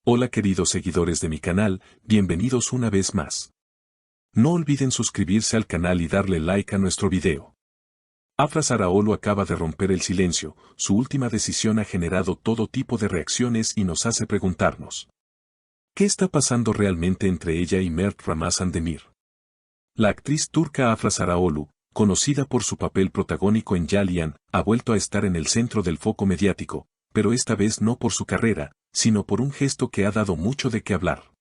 Hola queridos seguidores de mi canal, bienvenidos una vez más. No olviden suscribirse al canal y darle like a nuestro video. Afra Zaraolu acaba de romper el silencio, su última decisión ha generado todo tipo de reacciones y nos hace preguntarnos: ¿qué está pasando realmente entre ella y Mert Ramazan Demir? La actriz turca Afra Zaraolu, conocida por su papel protagónico en Yalian, ha vuelto a estar en el centro del foco mediático, pero esta vez no por su carrera, sino por un gesto que ha dado mucho de qué hablar.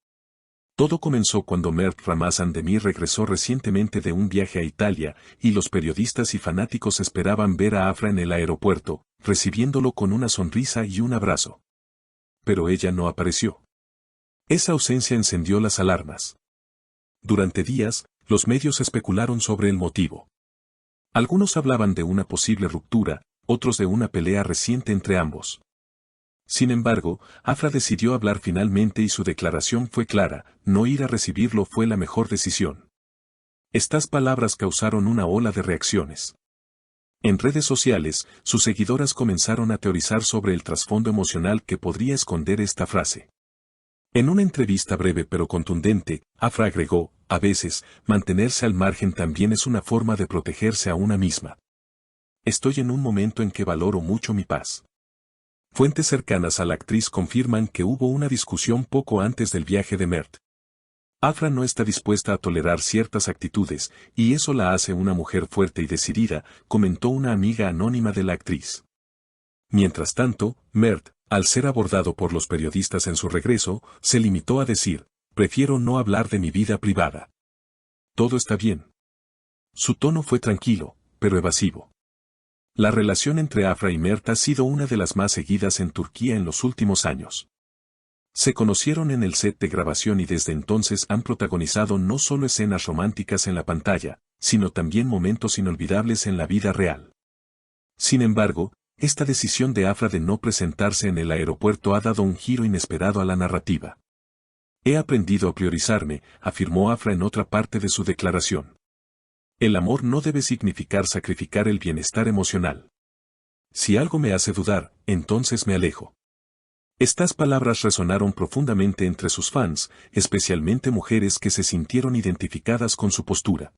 Todo comenzó cuando Mert Ramazan Demir regresó recientemente de un viaje a Italia, y los periodistas y fanáticos esperaban ver a Afra en el aeropuerto, recibiéndolo con una sonrisa y un abrazo. Pero ella no apareció. Esa ausencia encendió las alarmas. Durante días, los medios especularon sobre el motivo. Algunos hablaban de una posible ruptura, otros de una pelea reciente entre ambos. Sin embargo, Afra decidió hablar finalmente y su declaración fue clara: no ir a recibirlo fue la mejor decisión. Estas palabras causaron una ola de reacciones. En redes sociales, sus seguidoras comenzaron a teorizar sobre el trasfondo emocional que podría esconder esta frase. En una entrevista breve pero contundente, Afra agregó: a veces, mantenerse al margen también es una forma de protegerse a una misma. Estoy en un momento en que valoro mucho mi paz. Fuentes cercanas a la actriz confirman que hubo una discusión poco antes del viaje de Mert. Afra no está dispuesta a tolerar ciertas actitudes, y eso la hace una mujer fuerte y decidida, comentó una amiga anónima de la actriz. Mientras tanto, Mert, al ser abordado por los periodistas en su regreso, se limitó a decir: prefiero no hablar de mi vida privada. Todo está bien. Su tono fue tranquilo, pero evasivo. La relación entre Afra y Mert ha sido una de las más seguidas en Turquía en los últimos años. Se conocieron en el set de grabación y desde entonces han protagonizado no solo escenas románticas en la pantalla, sino también momentos inolvidables en la vida real. Sin embargo, esta decisión de Afra de no presentarse en el aeropuerto ha dado un giro inesperado a la narrativa. He aprendido a priorizarme, afirmó Afra en otra parte de su declaración. El amor no debe significar sacrificar el bienestar emocional. Si algo me hace dudar, entonces me alejo. Estas palabras resonaron profundamente entre sus fans, especialmente mujeres que se sintieron identificadas con su postura.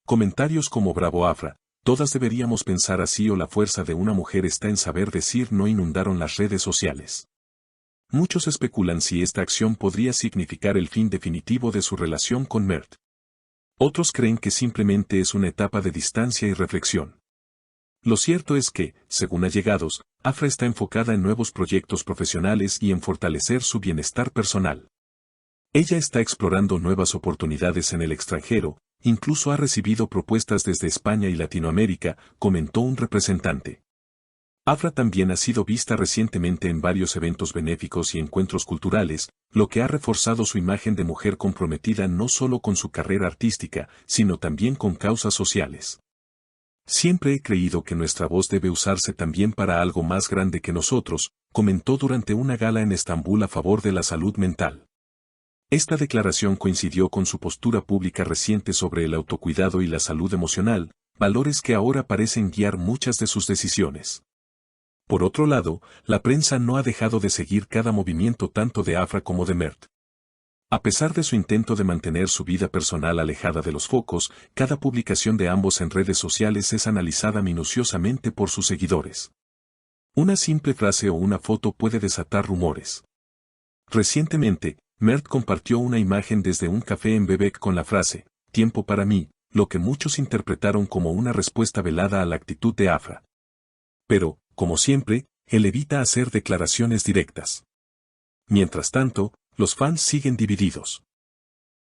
Comentarios como "Bravo Afra, todas deberíamos pensar así" o "la fuerza de una mujer está en saber decir no" inundaron las redes sociales. Muchos especulan si esta acción podría significar el fin definitivo de su relación con Mert. Otros creen que simplemente es una etapa de distancia y reflexión. Lo cierto es que, según allegados, Afra está enfocada en nuevos proyectos profesionales y en fortalecer su bienestar personal. Ella está explorando nuevas oportunidades en el extranjero, incluso ha recibido propuestas desde España y Latinoamérica, comentó un representante. Afra también ha sido vista recientemente en varios eventos benéficos y encuentros culturales, lo que ha reforzado su imagen de mujer comprometida no solo con su carrera artística, sino también con causas sociales. Siempre he creído que nuestra voz debe usarse también para algo más grande que nosotros, comentó durante una gala en Estambul a favor de la salud mental. Esta declaración coincidió con su postura pública reciente sobre el autocuidado y la salud emocional, valores que ahora parecen guiar muchas de sus decisiones. Por otro lado, la prensa no ha dejado de seguir cada movimiento tanto de Afra como de Mert. A pesar de su intento de mantener su vida personal alejada de los focos, cada publicación de ambos en redes sociales es analizada minuciosamente por sus seguidores. Una simple frase o una foto puede desatar rumores. Recientemente, Mert compartió una imagen desde un café en Bebek con la frase: tiempo para mí, lo que muchos interpretaron como una respuesta velada a la actitud de Afra. Pero, como siempre, él evita hacer declaraciones directas. Mientras tanto, los fans siguen divididos.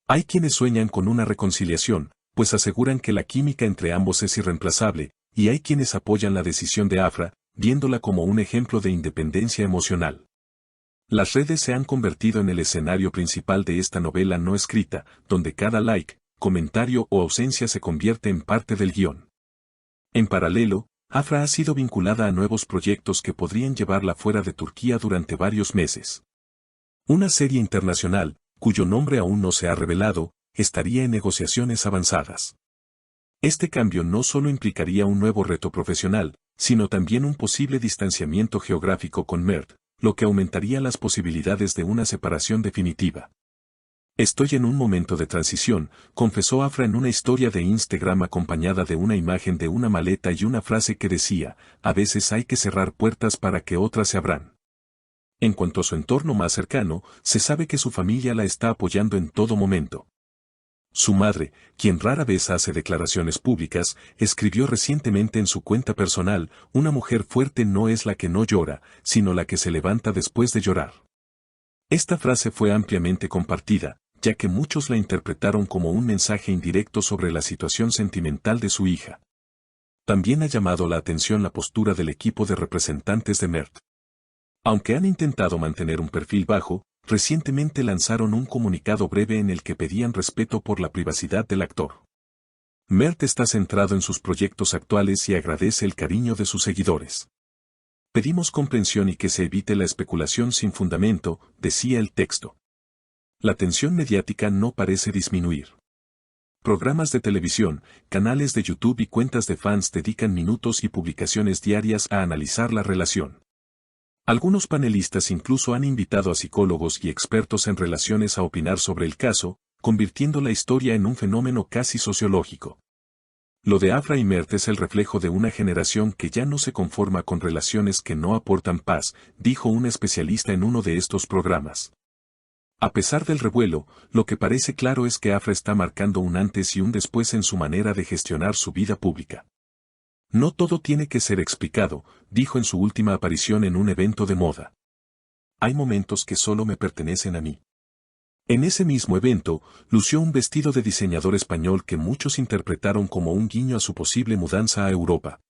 Hay quienes sueñan con una reconciliación, pues aseguran que la química entre ambos es irreemplazable, y hay quienes apoyan la decisión de Afra, viéndola como un ejemplo de independencia emocional. Las redes se han convertido en el escenario principal de esta novela no escrita, donde cada like, comentario o ausencia se convierte en parte del guión. En paralelo, Afra ha sido vinculada a nuevos proyectos que podrían llevarla fuera de Turquía durante varios meses. Una serie internacional, cuyo nombre aún no se ha revelado, estaría en negociaciones avanzadas. Este cambio no solo implicaría un nuevo reto profesional, sino también un posible distanciamiento geográfico con Mert, lo que aumentaría las posibilidades de una separación definitiva. Estoy en un momento de transición, confesó Afra en una historia de Instagram acompañada de una imagen de una maleta y una frase que decía, a veces hay que cerrar puertas para que otras se abran. En cuanto a su entorno más cercano, se sabe que su familia la está apoyando en todo momento. Su madre, quien rara vez hace declaraciones públicas, escribió recientemente en su cuenta personal, una mujer fuerte no es la que no llora, sino la que se levanta después de llorar. Esta frase fue ampliamente compartida, ya que muchos la interpretaron como un mensaje indirecto sobre la situación sentimental de su hija. También ha llamado la atención la postura del equipo de representantes de Mert. Aunque han intentado mantener un perfil bajo, recientemente lanzaron un comunicado breve en el que pedían respeto por la privacidad del actor. Mert está centrado en sus proyectos actuales y agradece el cariño de sus seguidores. Pedimos comprensión y que se evite la especulación sin fundamento, decía el texto. La tensión mediática no parece disminuir. Programas de televisión, canales de YouTube y cuentas de fans dedican minutos y publicaciones diarias a analizar la relación. Algunos panelistas incluso han invitado a psicólogos y expertos en relaciones a opinar sobre el caso, convirtiendo la historia en un fenómeno casi sociológico. Lo de Afra y Mert es el reflejo de una generación que ya no se conforma con relaciones que no aportan paz, dijo un especialista en uno de estos programas. A pesar del revuelo, lo que parece claro es que Afra está marcando un antes y un después en su manera de gestionar su vida pública. No todo tiene que ser explicado, dijo en su última aparición en un evento de moda. Hay momentos que solo me pertenecen a mí. En ese mismo evento, lució un vestido de diseñador español que muchos interpretaron como un guiño a su posible mudanza a Europa.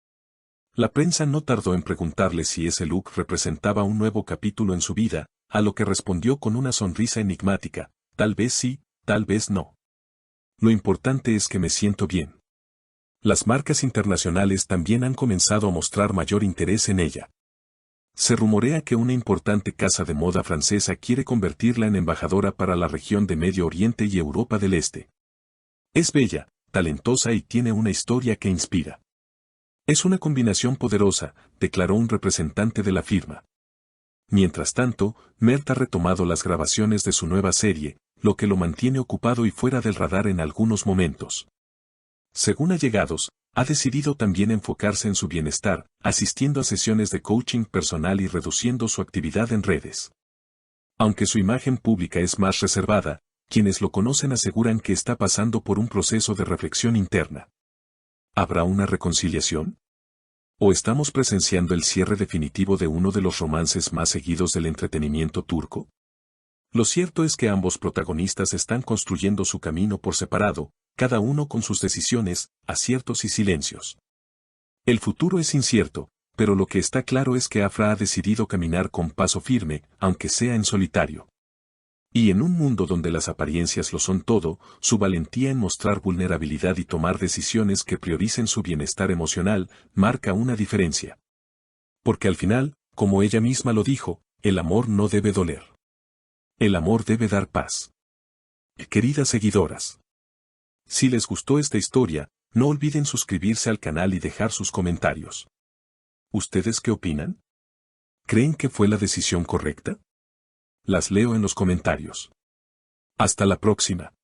La prensa no tardó en preguntarle si ese look representaba un nuevo capítulo en su vida, a lo que respondió con una sonrisa enigmática, tal vez sí, tal vez no. Lo importante es que me siento bien. Las marcas internacionales también han comenzado a mostrar mayor interés en ella. Se rumorea que una importante casa de moda francesa quiere convertirla en embajadora para la región de Medio Oriente y Europa del Este. Es bella, talentosa y tiene una historia que inspira. Es una combinación poderosa, declaró un representante de la firma. Mientras tanto, Mert ha retomado las grabaciones de su nueva serie, lo que lo mantiene ocupado y fuera del radar en algunos momentos. Según allegados, ha decidido también enfocarse en su bienestar, asistiendo a sesiones de coaching personal y reduciendo su actividad en redes. Aunque su imagen pública es más reservada, quienes lo conocen aseguran que está pasando por un proceso de reflexión interna. ¿Habrá una reconciliación? ¿O estamos presenciando el cierre definitivo de uno de los romances más seguidos del entretenimiento turco? Lo cierto es que ambos protagonistas están construyendo su camino por separado, cada uno con sus decisiones, aciertos y silencios. El futuro es incierto, pero lo que está claro es que Afra ha decidido caminar con paso firme, aunque sea en solitario. Y en un mundo donde las apariencias lo son todo, su valentía en mostrar vulnerabilidad y tomar decisiones que prioricen su bienestar emocional, marca una diferencia. Porque al final, como ella misma lo dijo, el amor no debe doler. El amor debe dar paz. Queridas seguidoras, si les gustó esta historia, no olviden suscribirse al canal y dejar sus comentarios. ¿Ustedes qué opinan? ¿Creen que fue la decisión correcta? Las leo en los comentarios. Hasta la próxima.